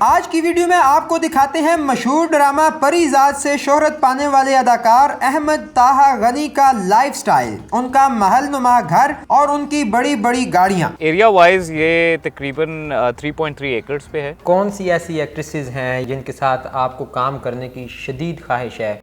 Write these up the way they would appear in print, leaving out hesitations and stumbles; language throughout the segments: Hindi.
आज की वीडियो में आपको दिखाते हैं मशहूर ड्रामा परीजाद से शोहरत पाने वाले अदाकार अहमद ताहा गनी का लाइफस्टाइल, उनका महलनुमा घर और उनकी बड़ी बड़ी गाड़ियाँ। एरिया वाइज ये तकरीबन 3.3 एकड़ पे है। कौन सी ऐसी एक्ट्रेसेस हैं जिनके साथ आपको काम करने की शदीद ख्वाहिश है?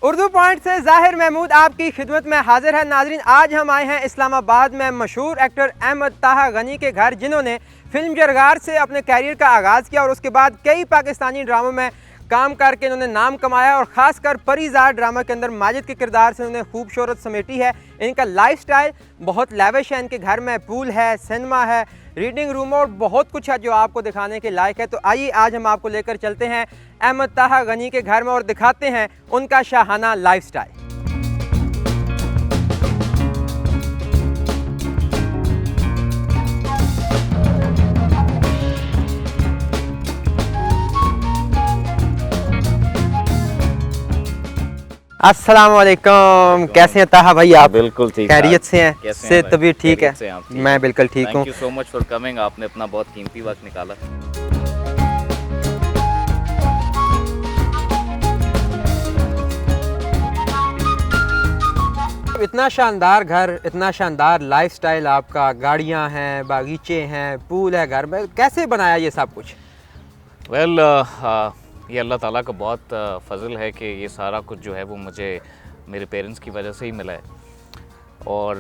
उर्दू पॉइंट से ज़ाहिर महमूद आपकी खिदमत में हाजिर है। नाजरीन, आज हम आए हैं इस्लामाबाद में मशहूर एक्टर अहमद ताहा गनी के घर, जिन्होंने फिल्म जरगार से अपने कैरियर का आगाज़ किया और उसके बाद कई पाकिस्तानी ड्रामों में काम करके इन्होंने नाम कमाया और ख़ासकर परीजाद ड्रामा के अंदर माजिद के किरदार से उन्होंने खूब शोहरत समेटी है। इनका लाइफस्टाइल बहुत लैविश है। इनके घर में पूल है, सिनेमा है, रीडिंग रूम और बहुत कुछ है जो आपको दिखाने के लायक है। तो आइए आज हम आपको लेकर चलते हैं अहमद ताहा गनी के घर में और दिखाते हैं उनका शाहाना लाइफस्टाइल। अस्सलाम वालेकुम, कैसे हैं ताहा भाई आप? बिल्कुल ठीक, खैरियत से हैं? कैसे से भाई? तबीयत ठीक है? खैरियत से हैं आप? मैं बिल्कुल ठीक हूँ। Thank you so much for coming. आपने अपना बहुत कीमती वक्त निकाला। इतना शानदार घर, इतना शानदार लाइफस्टाइल आपका, गाड़ियाँ हैं, बागीचे हैं, पूल है घर में, कैसे बनाया ये सब कुछ? वेल ये अल्लाह ताला का बहुत फ़ज़ल है कि ये सारा कुछ जो है वो मुझे मेरे पेरेंट्स की वजह से ही मिला है और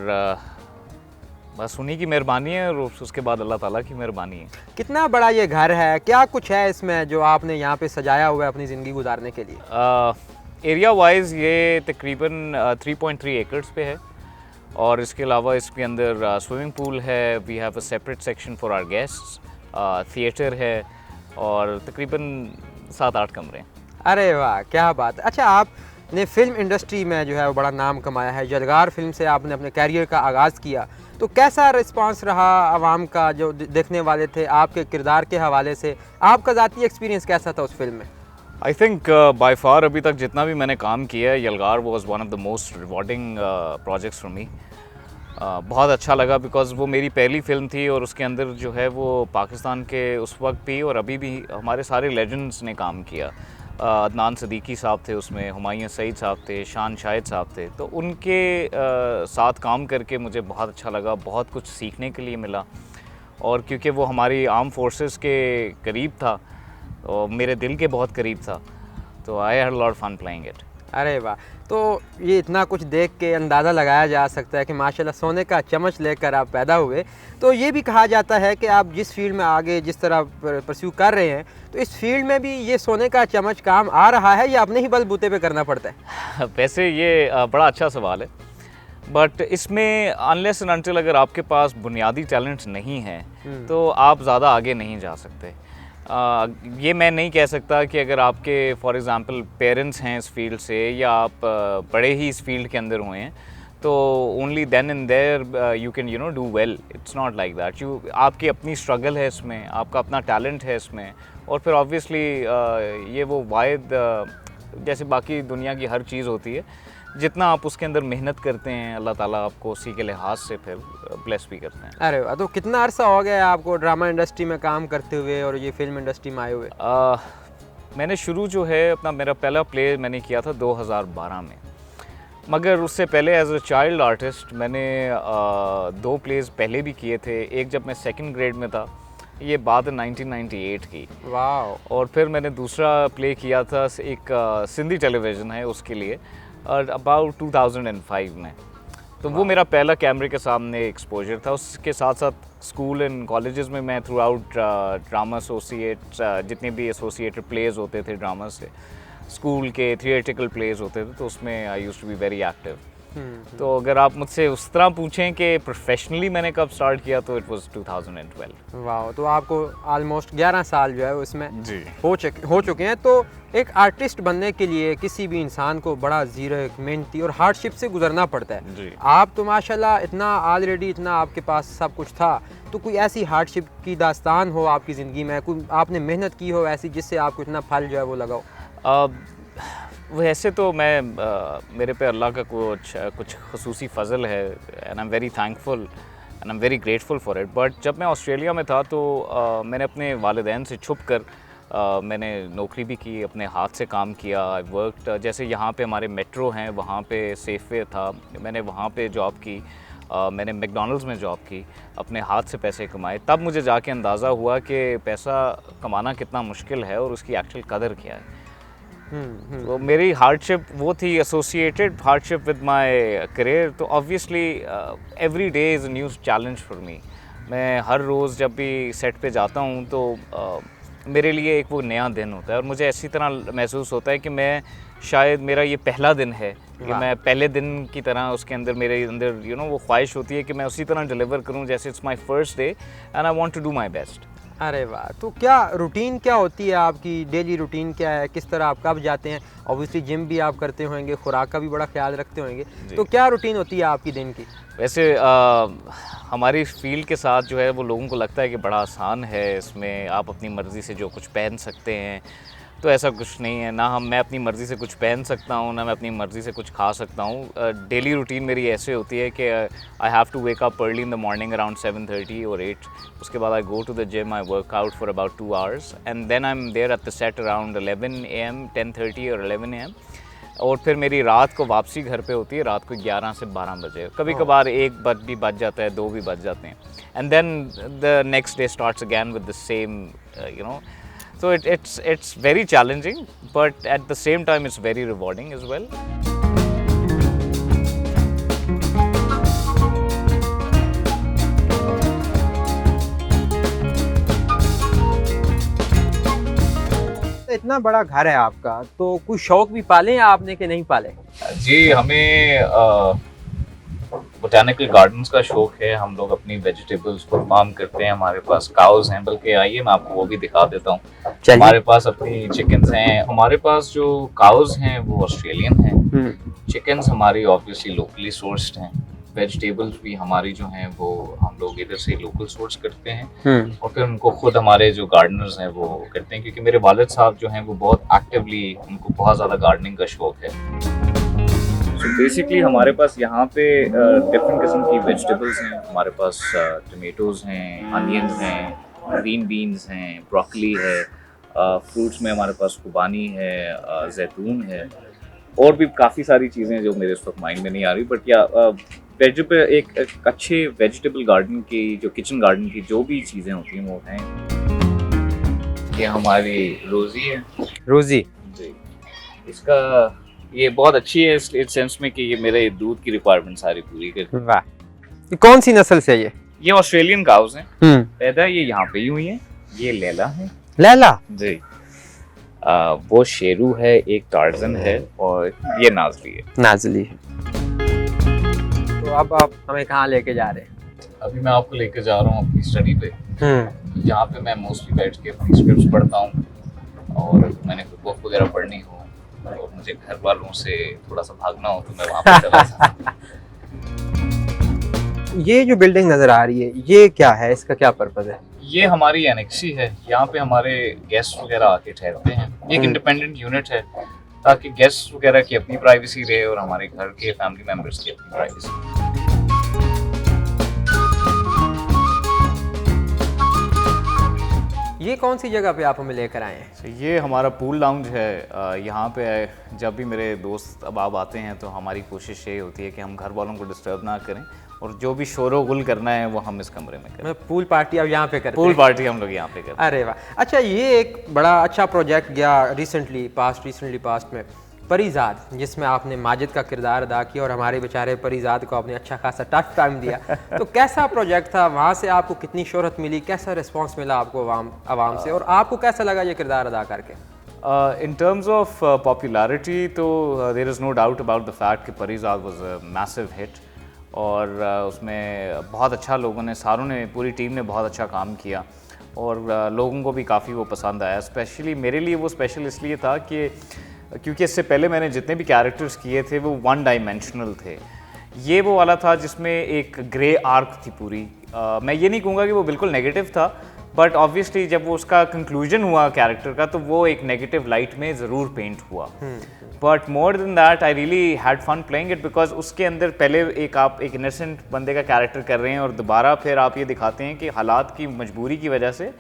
बस उन्हीं की मेहरबानी है और उसके बाद अल्लाह ताला की मेहरबानी है। कितना बड़ा ये घर है, क्या कुछ है इसमें जो आपने यहाँ पे सजाया हुआ है अपनी ज़िंदगी गुजारने के लिए? एरिया वाइज ये तकरीबन 3.3 एकड़ पे है और इसके अलावा इसके अंदर स्विमिंग पूल है, we have a separate section for our guests, theatre है और तकरीबन 7-8 कमरे। अरे वाह, क्या बात है। अच्छा, आपने फ़िल्म इंडस्ट्री में जो है वो बड़ा नाम कमाया है। जरगार फिल्म से आपने अपने कैरियर का आगाज़ किया, तो कैसा रिस्पांस रहा आवाम का जो देखने वाले थे आपके किरदार के हवाले से? आपका ज़ाती एक्सपीरियंस कैसा था उस फिल्म में? आई थिंक बाय फार अभी तक जितना भी मैंने काम किया है, यलगार was one of the most rewarding projects for me. बहुत अच्छा लगा बिकॉज़ वो मेरी पहली फ़िल्म थी और उसके अंदर जो है वो पाकिस्तान के उस वक्त भी और अभी भी हमारे सारे लेजेंड्स ने काम किया। अदनान सदीकी साहब थे उसमें, हुमायूं सईद साहब थे, शान शाहिद साहब थे, तो उनके साथ काम करके मुझे बहुत अच्छा लगा, बहुत कुछ सीखने के लिए मिला और क्योंकि वो हमारी आर्म फोर्सेस के करीब था और मेरे दिल के बहुत करीब था, तो I had a lot of fun playing it. अरे वाह, तो ये इतना कुछ देख के अंदाज़ा लगाया जा सकता है कि माशाल्लाह सोने का चम्मच लेकर आप पैदा हुए। तो ये भी कहा जाता है कि आप जिस फील्ड में आगे जिस तरह परस्यू कर रहे हैं, तो इस फील्ड में भी ये सोने का चम्मच काम आ रहा है या अपने ही बलबूते पे करना पड़ता है? वैसे ये बड़ा अच्छा सवाल है, बट इसमें अनलेस एंड अनटिल अगर आपके पास बुनियादी टैलेंट नहीं है तो आप ज़्यादा आगे नहीं जा सकते। ये मैं नहीं कह सकता कि अगर आपके फॉर एग्ज़ाम्पल पेरेंट्स हैं इस फील्ड से या आप बड़े ही इस फील्ड के अंदर हुए हैं तो only then and there you can do well. It's not like that. आपकी अपनी स्ट्रगल है इसमें, आपका अपना टैलेंट है इसमें और फिर ऑब्वियसली ये वो वाहिद जैसे बाकी दुनिया की हर चीज़ होती है, जितना आप उसके अंदर मेहनत करते हैं अल्लाह ताला आपको उसी के लिहाज से फिर ब्लेस भी करते हैं। अरे वाह, तो कितना अरसा हो गया आपको ड्रामा इंडस्ट्री में काम करते हुए और ये फिल्म इंडस्ट्री में आए हुए? मैंने शुरू जो है अपना मेरा पहला प्ले मैंने किया था 2012 में, मगर उससे पहले एज अ चाइल्ड आर्टिस्ट मैंने 2 प्लेज पहले भी किए थे। एक जब मैं 2nd ग्रेड में था, ये बात 1998 की। वाह। और फिर मैंने दूसरा प्ले किया था एक सिंधी टेलीविज़न है उसके लिए और अबाउट 2005 में, तो वो मेरा पहला कैमरे के सामने एक्सपोजर था। उसके साथ साथ स्कूल एंड कॉलेजेस में मैं थ्रू आउट ड्रामा एसोसिएट जितने भी एसोसिएटेड प्लेज होते थे ड्रामा से, स्कूल के थिएट्रिकल प्लेज होते थे, तो उसमें I used to be very active. तो अगर आप मुझसे उस तरह पूछें कि प्रोफेशनली मैंने कब स्टार्ट किया तो इट वाज 2012। वाह, तो आपको ऑलमोस्ट 11 साल जो है उसमें जी हो चुके हैं। तो एक आर्टिस्ट बनने के लिए किसी भी इंसान को बड़ा ज़ीरक, मेहनती और हार्डशिप से गुजरना पड़ता है जी। आप तो माशाल्लाह इतना ऑलरेडी इतना आपके पास सब कुछ था, तो कोई ऐसी हार्डशिप की दास्तान हो आपकी ज़िंदगी में, कोई आपने मेहनत की हो ऐसी जिससे आपको इतना फल जो है वो लगाओ? वैसे तो मैं मेरे पे अल्लाह का कुछ खसूसी फ़ज़ल है and I am very thankful and I am very grateful for it. But जब मैं ऑस्ट्रेलिया में था तो मैंने अपने वालिदैन से छुप कर मैंने नौकरी भी की, अपने हाथ से काम किया। आई वर्कड, जैसे यहाँ पे हमारे मेट्रो हैं वहाँ पे सेफवे था, मैंने वहाँ पे जॉब की। मैंने मैकडॉनल्ड्स में जॉब की, अपने हाथ से पैसे कमाए। तब मुझे जाके अंदाज़ा हुआ कि पैसा कमाना कितना मुश्किल है और उसकी एक्चुअल कदर क्या है। तो मेरी हार्डशिप वो थी, associated hardship with my career. तो obviously every day is a new challenge for me. मैं हर रोज़ जब भी सेट पे जाता हूँ तो मेरे लिए एक वो नया दिन होता है और मुझे ऐसी तरह महसूस होता है कि मैं शायद मेरा ये पहला दिन है कि मैं पहले दिन की तरह उसके अंदर मेरे अंदर वो ख्वाहिश होती है कि मैं उसी तरह डिलीवर करूं जैसे it's my first day and I want to do my best. अरे वाह, तो क्या रूटीन क्या होती है आपकी, डेली रूटीन क्या है, किस तरह आप कब जाते हैं? ऑब्वियसली जिम भी आप करते होंगे, खुराक का भी बड़ा ख्याल रखते होंगे, तो क्या रूटीन होती है आपकी दिन की? वैसे हमारी फील्ड के साथ जो है वो लोगों को लगता है कि बड़ा आसान है, इसमें आप अपनी मर्ज़ी से जो कुछ पहन सकते हैं, तो ऐसा कुछ नहीं है। ना मैं अपनी मर्ज़ी से कुछ पहन सकता हूँ, ना मैं अपनी मर्ज़ी से कुछ खा सकता हूँ। डेली रूटीन मेरी ऐसे होती है कि I have to wake up early in the morning around 7:30 और 8। उसके बाद I go to the gym, I work out for about 2 hours and then I am there at the set around 11 AM, 10:30 और 11 AM। और फिर मेरी रात को वापसी घर पे होती है रात को 11 से 12 बजे। कभी कभार 1 भी बज जाता है, 2 भी बज जाते हैं। And then the next day starts again with the same so it's very challenging, but at the same time it's very rewarding as well. इतना बड़ा घर है आपका, तो कोई शौक भी पाले हैं आपने कि नहीं पाले? जी, हमें बोटानिकल गार्डन्स का शौक है। हम लोग अपनी वेजिटेबल्स को फार्म करते हैं, हमारे पास काउज हैं, बल्कि आइए मैं आपको वो भी दिखा देता हूँ। हमारे पास अपनी चिकन्स हैं। हमारे पास जो काउज हैं वो ऑस्ट्रेलियन हैं, चिकन्स हमारी ऑब्वियसली लोकली सोर्स्ड हैं। वेजिटेबल्स भी हमारी जो हैं वो हम लोग इधर से लोकल सोर्स करते हैं और फिर उनको खुद हमारे जो गार्डनर्स हैं वो करते हैं, क्योंकि मेरे वालिद साहब जो हैं वो बहुत एक्टिवली, उनको बहुत ज़्यादा गार्डनिंग का शौक है। तो बेसिकली हमारे पास यहाँ पे डिफरेंट किस्म की वेजिटेबल्स हैं। हमारे पास टमेटोज़ हैं, अनियंस हैं, ग्रीन बीन्स हैं, ब्रोकली है, फ्रूट्स में हमारे पास खुबानी है, जैतून है, और भी काफ़ी सारी चीज़ें जो मेरे इस वक्त माइंड में नहीं आ रही। बट या वेजिटेबल एक अच्छे वेजिटेबल गार्डन की, जो किचन गार्डन की जो भी चीज़ें होती हैं वो हैं। ये हमारी रोज़ी है। रोज़ी जी, इसका ये बहुत अच्छी है इस सेंस में कि ये मेरे दूध की रिक्वायरमेंट सारी पूरी करती है। वाह, ये कौन सी नस्ल से है? ये ऑस्ट्रेलियन काउज हैं, पैदा ये यहाँ पे ही हुई हैं। ये लैला है। लैला जी, वो शेरू है, एक टार्जन है और ये नाजली है। नाजली है। तो अब आप हमें कहाँ लेके जा रहे हैं? अभी मैं आपको लेके जा रहा हूँ अपनी स्टडी पे, जहाँ पे मैं मोस्टली बैठ के अपनी स्क्रिप्ट्स पढ़ता हूँ और मैंने कोई बुक वगैरह पढ़नी हो और मुझे घर वालों से थोड़ा सा भागना हो तो मैं वहाँ पे चला जाता हूँ। ये जो बिल्डिंग नजर आ रही है, ये क्या है, इसका क्या पर्पस है? ये हमारी एनेक्सी है। यहाँ पे हमारे गेस्ट वगैरह आके ठहरते हैं। एक इंडिपेंडेंट यूनिट है ताकि गेस्ट वगैरह की अपनी प्राइवेसी रहे और हमारे घर के फैमिली मेंबर्स की अपनी प्राइवेसी। ये कौन सी जगह पे आप हमें लेकर आए हैं? ये हमारा पूल लाउंज है। यहाँ पे जब भी मेरे दोस्त अब आते हैं तो हमारी कोशिश ये होती है कि हम घर वालों को डिस्टर्ब ना करें और जो भी शोरो गुल करना है वो हम इस कमरे में करें। पूल पार्टी अब यहाँ पे करते हैं? पूल पार्टी हम लोग यहाँ पे करते हैं। अरे वाह, अच्छा, ये एक बड़ा अच्छा प्रोजेक्ट गया रिसेंटली पास्ट में, परीजाद, जिसमें आपने माजिद का किरदार अदा किया और हमारे बेचारे परीजाद को आपने अच्छा खासा टफ टाइम दिया। तो कैसा प्रोजेक्ट था? वहाँ से आपको कितनी शोहरत मिली, कैसा रिस्पॉन्स मिला आपको आवाम से, और आपको कैसा लगा ये किरदार अदा करके? In terms of popularity, तो there is no doubt about the fact कि Parizad was a massive hit और उसमें बहुत अच्छा लोगों ने, सारों ने, पूरी टीम ने बहुत अच्छा काम किया और लोगों को भी काफ़ी वो पसंद आया। स्पेशली मेरे लिए वो स्पेशल इसलिए था कि क्योंकि इससे पहले मैंने जितने भी कैरेक्टर्स किए थे वो 1 डायमेंशनल थे। ये वो वाला था जिसमें एक ग्रे आर्क थी पूरी। मैं ये नहीं कहूँगा कि वो बिल्कुल नेगेटिव था, बट ऑब्वियसली जब वो उसका कंक्लूजन हुआ कैरेक्टर का तो वो एक नेगेटिव लाइट में ज़रूर पेंट हुआ। But more than that I really had fun playing it, because उसके अंदर पहले आप एक इनोसेंट बंदे का कैरेक्टर कर रहे हैं और दोबारा फिर आप ये दिखाते हैं कि हालात की मजबूरी की वजह से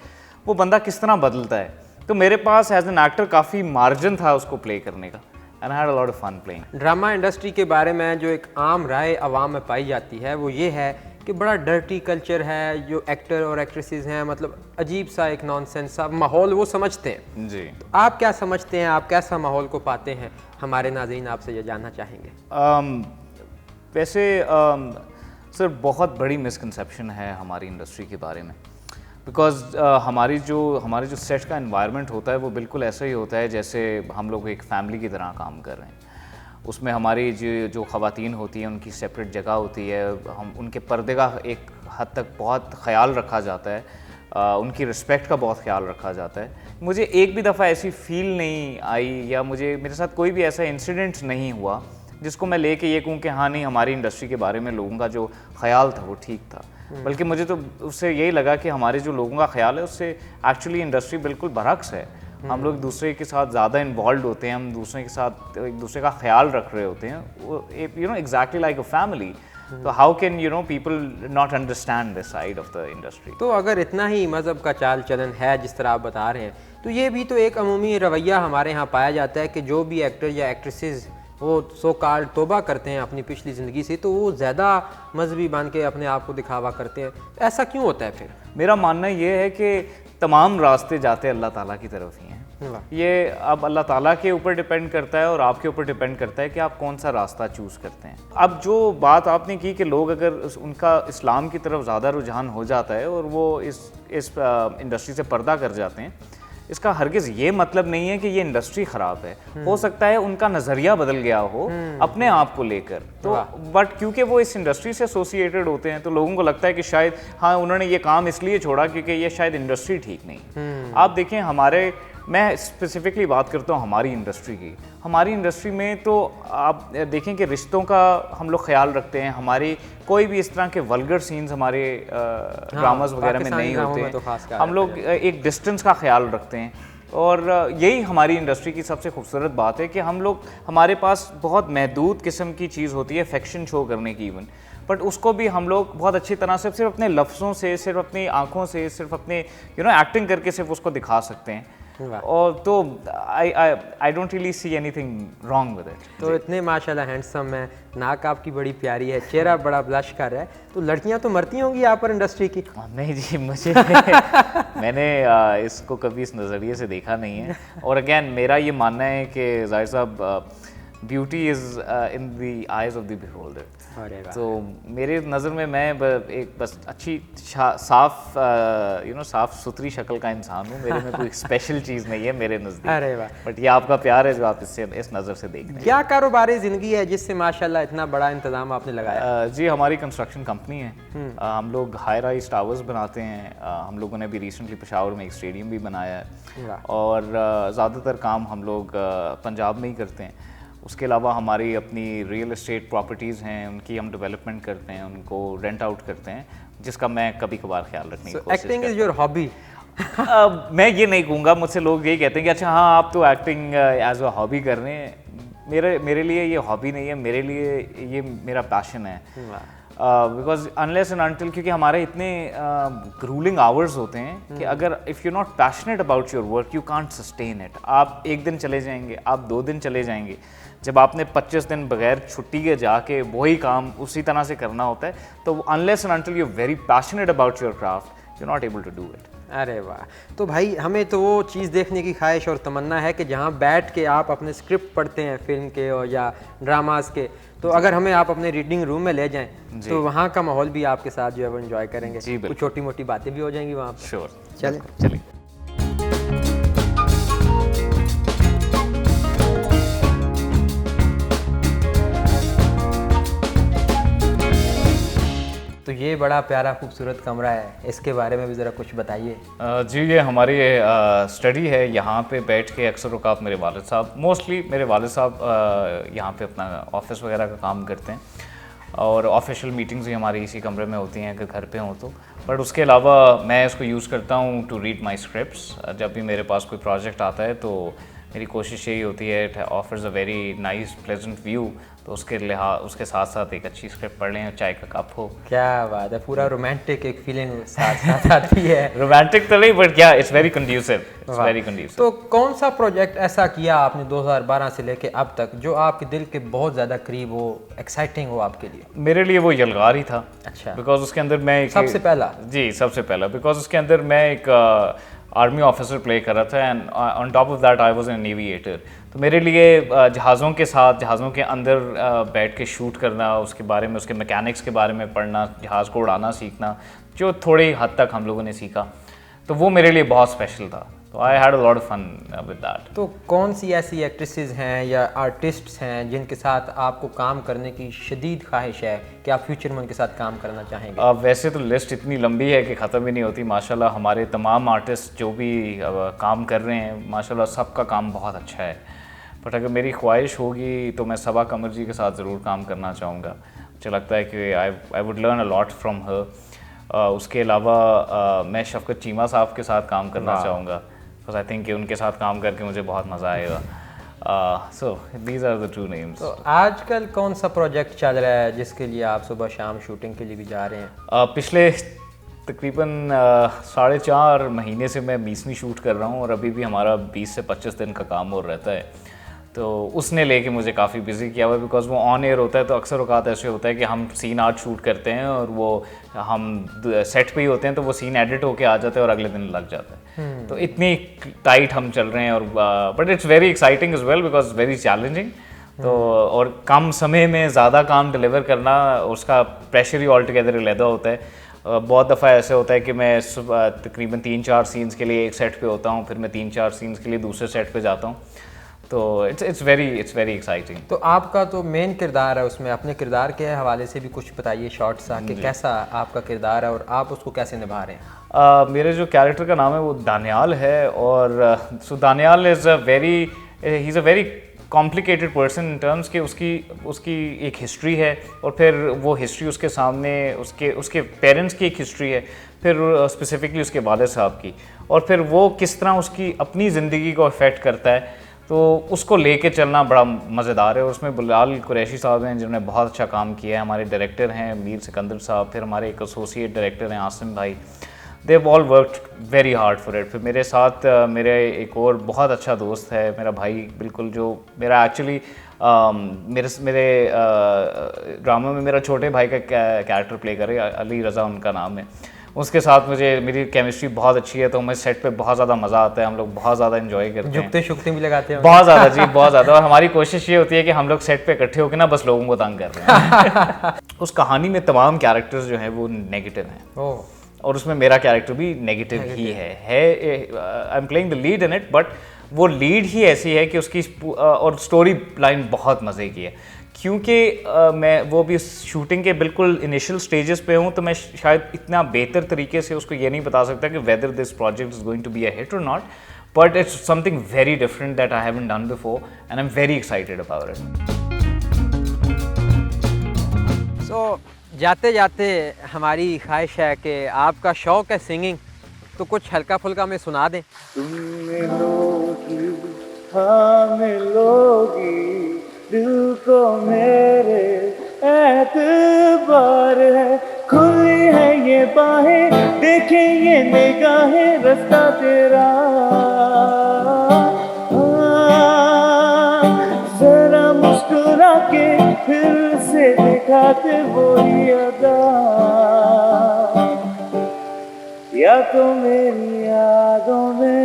वो बंदा किस तरह बदलता है। तो मेरे पास एज एन एक्टर काफ़ी मार्जिन था उसको प्ले करने का, and I had a lot of fun playing. Drama industry के बारे में जो एक आम राय आवाम में पाई जाती है वो ये है कि बड़ा डर्टी कल्चर है, जो एक्टर और एक्ट्रेसेस हैं मतलब अजीब सा एक नॉनसेंस सा माहौल वो समझते हैं। जी, तो आप क्या समझते हैं, आप कैसा माहौल को पाते हैं? हमारे नाज़रीन आपसे ये जानना चाहेंगे। वैसे सर बहुत बड़ी मिसकंसेप्शन है हमारी इंडस्ट्री के बारे में, बिकॉज हमारे जो सेट का एनवायरनमेंट होता है वो बिल्कुल ऐसा ही होता है जैसे हम लोग एक फैमिली की तरह काम कर रहे हैं। उसमें हमारी जो ख़वातीन होती हैं उनकी सेपरेट जगह होती है, हम उनके पर्दे का एक हद तक बहुत ख्याल रखा जाता है, उनकी रिस्पेक्ट का बहुत ख्याल रखा जाता है। मुझे एक भी दफ़ा ऐसी फील नहीं आई या मेरे साथ कोई भी ऐसा इंसिडेंट नहीं हुआ जिसको मैं लेके ये कहूँ कि हाँ नहीं हमारी इंडस्ट्री के बारे में लोगों का जो ख्याल था वो ठीक था। बल्कि मुझे तो उससे यही लगा कि हमारे जो लोगों का ख्याल है उससे एक्चुअली इंडस्ट्री बिल्कुल बरअक्स है। हम लोग दूसरे के साथ ज़्यादा इन्वॉल्व होते हैं, हम दूसरे के साथ एक दूसरे का ख्याल रख रहे होते हैं, वो एग्जैक्टली लाइक अ फैमिली। तो how can people not understand this side of the industry. तो अगर इतना ही मज़हब का चाल चलन है जिस तरह आप बता रहे हैं, तो ये भी तो एक अमूमी रवैया हमारे यहाँ पाया जाता है कि जो भी एक्टर या एक्ट्रेसेस वो सो कॉल्ड तौबा करते हैं अपनी पिछली ज़िंदगी से, तो वो ज़्यादा मजहबी बन के अपने आप को दिखावा करते हैं। ऐसा क्यों होता है फिर? मेरा मानना ये है कि तमाम रास्ते जाते अल्लाह ताला की तरफ ही हैं। ये अब अल्लाह ताला के ऊपर डिपेंड करता है और आपके ऊपर डिपेंड करता है कि आप कौन सा रास्ता चूज़ करते हैं। अब जो बात आपने की कि लोग अगर उनका इस्लाम की तरफ ज़्यादा रुझान हो जाता है और वो इस इंडस्ट्री से पर्दा कर जाते हैं, इसका हरगिज़ ये मतलब नहीं है कि ये इंडस्ट्री ख़राब है। हो सकता है उनका नज़रिया बदल गया हो अपने आप को लेकर, तो बट क्योंकि वो इस इंडस्ट्री से एसोसिएटेड होते हैं तो लोगों को लगता है कि शायद हाँ उन्होंने ये काम इसलिए छोड़ा क्योंकि ये शायद इंडस्ट्री ठीक नहीं। आप देखें मैं स्पेसिफिकली बात करता हूँ हमारी इंडस्ट्री की। हमारी इंडस्ट्री में तो आप देखें कि रिश्तों का हम लोग ख्याल रखते हैं, हमारी कोई भी इस तरह के वल्गर सीन्स हमारे ड्रामास वगैरह में नहीं होते। तो हम लोग एक डिस्टेंस का ख्याल रखते हैं और यही हमारी इंडस्ट्री की सबसे खूबसूरत बात है कि हमारे पास बहुत महदूद किस्म की चीज़ होती है फैक्शन शो करने की इवन, बट उसको भी हम लोग बहुत अच्छी तरह से सिर्फ अपने लफ्ज़ों से, सिर्फ अपनी आँखों से, सिर्फ अपने एक्टिंग करके सिर्फ उसको दिखा सकते हैं। और तो I don't really see anything wrong with it. तो इतने माशाल्लाह हैंडसम है, नाक आपकी बड़ी प्यारी है, चेहरा बड़ा ब्लश कर रहा है, तो लड़कियां तो मरती होंगी यहाँ पर इंडस्ट्री की? नहीं जी, मुझे मैंने इसको कभी इस नज़रिए से देखा नहीं है। और अगेन मेरा ये मानना है कि जाहिर साहब beauty is in the eyes of the beholder. तो मेरे नज़र में मैं एक बस अच्छी साफ सुथरी शक्ल का इंसान हूँ। मेरे में कोई स्पेशल चीज़ नहीं है मेरे नज़दीक। अरे वाह, बट ये आपका प्यार है जो आप इस नज़र से देख रहे हैं। क्या कारोबारी ज़िंदगी है जिससे माशाल्लाह इतना बड़ा इंतज़ाम आपने लगाया? जी हमारी कंस्ट्रक्शन कंपनी है। हम लोग हाई राइज टावर्स बनाते हैं। हम लोगों ने भी रिसेंटली पेशावर में एक स्टेडियम भी बनाया है और ज़्यादातर काम हम लोग पंजाब में ही करते हैं। उसके अलावा हमारी अपनी रियल एस्टेट प्रॉपर्टीज़ हैं, उनकी हम डेवलपमेंट करते हैं, उनको रेंट आउट करते हैं, जिसका मैं कभी कभार ख्याल रखने की कोशिश करता हूं। Acting is your hobby? मैं ये नहीं कहूँगा, मुझसे लोग यही कहते हैं कि अच्छा हाँ आप तो एक्टिंग एज अ हॉबी कर रहे हैं। मेरे लिए ये हॉबी नहीं है, मेरे लिए ये मेरा पैशन है। बिकॉज अनलेस एंड अनटिल, क्योंकि हमारे इतने ग्रूलिंग आवर्स होते हैं कि अगर if you not passionate about your work you can't sustain it. आप एक दिन चले जाएंगे, आप 2 दिन चले जाएंगे, जब आपने 25 दिन बगैर छुट्टी के जाके वही काम उसी तरह से करना होता है, तो unless and until you very passionate about your craft you not able to do it. अरे वाह, तो भाई हमें तो वो चीज़ देखने की ख्वाहिश और तमन्ना है कि जहाँ बैठ के आप अपने स्क्रिप्ट पढ़ते हैं फिल्म के और या ड्रामास के, तो अगर हमें आप अपने रीडिंग रूम में ले जाएं तो वहाँ का माहौल भी आपके साथ जो है वो एंजॉय करेंगे। कुछ छोटी मोटी बातें भी हो जाएंगी वहाँ पर। श्योर, चलिए। तो ये बड़ा प्यारा खूबसूरत कमरा है, इसके बारे में भी ज़रा कुछ बताइए। जी ये हमारी स्टडी है। यहाँ पे बैठ के अक्सर औक़ात मेरे वालिद साहब, मोस्टली मेरे वालिद साहब यहाँ पे अपना ऑफिस वगैरह का काम करते हैं और ऑफिशियल मीटिंग्स भी हमारी इसी कमरे में होती हैं अगर घर पे हों तो। बट उसके अलावा मैं इसको यूज़ करता हूँ टू रीड माई स्क्रिप्ट्स। जब भी मेरे पास कोई प्रोजेक्ट आता है तो मेरी कोशिश यही होती है it offers a very nice pleasant view, तो उसके साथ साथ एक अच्छी स्क्रिप्ट पढ़ लें, चाय का कप हो। क्या बात है, पूरा रोमांटिक एक फीलिंग साथ साथ आती है। रोमांटिक तो नहीं बट क्या, it's very conducive, it's very conducive. तो कौन सा प्रोजेक्ट ऐसा किया आपने 2012 से लेके अब तक जो आपके दिल के बहुत ज़्यादा करीब हो, एक्साइटिंग हो आपके लिए? मेरे लिए वो यलगार ही था। अच्छा। बिकॉज उसके अंदर मैं सबसे पहला? जी सबसे पहला, बिकॉज उसके अंदर मैं एक आर्मी ऑफिसर प्ले कर रहा था and on top of that I was an aviator. तो मेरे लिए जहाज़ों के साथ, जहाज़ों के अंदर बैठ के शूट करना, उसके बारे में, उसके मैकेनिक्स के बारे में पढ़ना, जहाज़ को उड़ाना सीखना, जो थोड़ी हद तक हम लोगों ने सीखा, तो वो मेरे लिए बहुत स्पेशल था। तो I had a lot of fun with that. तो कौन सी ऐसी एक्ट्रेसेस हैं या आर्टिस्ट्स हैं जिनके साथ आपको काम करने की शदीद ख्वाहिश है कि आप फ्यूचर में उनके साथ काम करना चाहेंगे? वैसे तो लिस्ट इतनी लंबी है कि ख़त्म ही नहीं होती। माशाल्लाह हमारे तमाम आर्टिस्ट जो भी काम कर रहे हैं, माशाल्लाह सबका काम बहुत अच्छा है। बट अगर मेरी ख्वाहिश होगी तो मैं सबा कमर जी के साथ ज़रूर काम करना चाहूँगा। मुझे लगता है कि I would learn a lot from her. उसके अलावा मैं शफकत चीमा साहब के साथ काम करना चाहूँगा, बिकॉज आई थिंक कि उनके साथ काम करके मुझे बहुत मज़ा आएगा। So these are the two names. तो आजकल कौन सा प्रोजेक्ट चल रहा है जिसके लिए आप सुबह शाम शूटिंग के लिए भी जा रहे हैं? पिछले तकरीबन 4.5 महीने से मैं 20वीं शूट कर रहा हूँ और अभी भी हमारा 20 से 25 दिन का काम और रहता है। तो उसने लेके मुझे काफ़ी बिजी किया हुआ है, बिकॉज वो ऑन एयर होता है तो अक्सर औकात ऐसे होता है कि हम सीन आज शूट करते हैं और वो हम सेट पे ही होते हैं, तो वो सीन एडिट होके आ जाता है और अगले दिन लग जाता है। तो इतनी टाइट हम चल रहे हैं और but it's very exciting as well because very challenging. तो और कम समय में ज़्यादा काम डिलीवर करना, उसका प्रेशर ही ऑल टुगेदर अलहदा होता है। बहुत दफ़ा ऐसे होता है कि मैं तकरीबन 3-4 सीन्स के लिए एक सेट पे होता हूँ, फिर मैं 3-4 सीन्स के लिए दूसरे सेट पे जाता हूँ। तो इट्स वेरी एक्साइटिंग। तो आपका तो मेन किरदार है उसमें, अपने किरदार के हवाले से भी कुछ बताइए शॉर्ट सा कि कैसा आपका किरदार है और आप उसको कैसे निभा रहे हैं? मेरे जो कैरेक्टर का नाम है वो दानियाल है, और so Daniyal he is a very complicated person in terms कि उसकी एक हिस्ट्री है, और फिर वो हिस्ट्री उसके सामने उसके पेरेंट्स की एक हिस्ट्री है, फिर स्पेसिफिकली उसके वालिद साहब की, और फिर वो किस तरह उसकी अपनी ज़िंदगी को अफेक्ट करता है। तो उसको लेके चलना बड़ा मज़ेदार है। उसमें बिलाल कुरैशी साहब हैं जिन्होंने बहुत अच्छा काम किया है, हमारे डायरेक्टर हैं मीर सिकंदर साहब, फिर हमारे एक एसोसिएट डायरेक्टर हैं आसिम भाई। They have all worked very hard for it. फिर मेरे साथ मेरे एक और बहुत अच्छा दोस्त है, मेरा भाई बिल्कुल, जो मेरा एक्चुअली मेरे ड्रामा में मेरा छोटे भाई का कैरेक्टर प्ले करे, अली रज़ा उनका नाम है। उसके साथ मेरी केमिस्ट्री बहुत अच्छी है, तो हमें सेट पे बहुत ज़्यादा मज़ा आता है, हम लोग बहुत ज़्यादा एंजॉय करते हैं, झुकते शुकते भी लगाते हैं बहुत ज़्यादा जी, बहुत ज़्यादा। और हमारी कोशिश ये होती है कि हम लोग सेट पे इकट्ठे होकर ना बस लोगों को तंग कर रहे हैं। उस कहानी में तमाम कैरेक्टर्स जो हैं वो नेगेटिव हैं, और उसमें मेरा कैरेक्टर भी नेगेटिव ही है। I am playing the lead in it, but वो लीड ही ऐसी है कि उसकी और स्टोरी लाइन बहुत मज़े की है, क्योंकि मैं वो भी शूटिंग के बिल्कुल इनिशियल स्टेजेस पे हूँ, तो मैं शायद इतना बेहतर तरीके से उसको ये नहीं बता सकता कि whether this project is going to be a hit और not, but it's something very different that I haven't done before and I am very excited about it. So जाते जाते हमारी ख्वाहिश है कि आपका शौक़ है सिंगिंग, तो कुछ हल्का फुल्का हमें सुना दें। तुम मिलोगी, हाँ मिलोगी, दिल को मेरे एतबार है, खुली है ये बाहें, देखे ये निगाहें, रास्ता तेरा, जरा मुस्कुरा के फिर से दिखाते वही अदा, या तो मेरी यादों में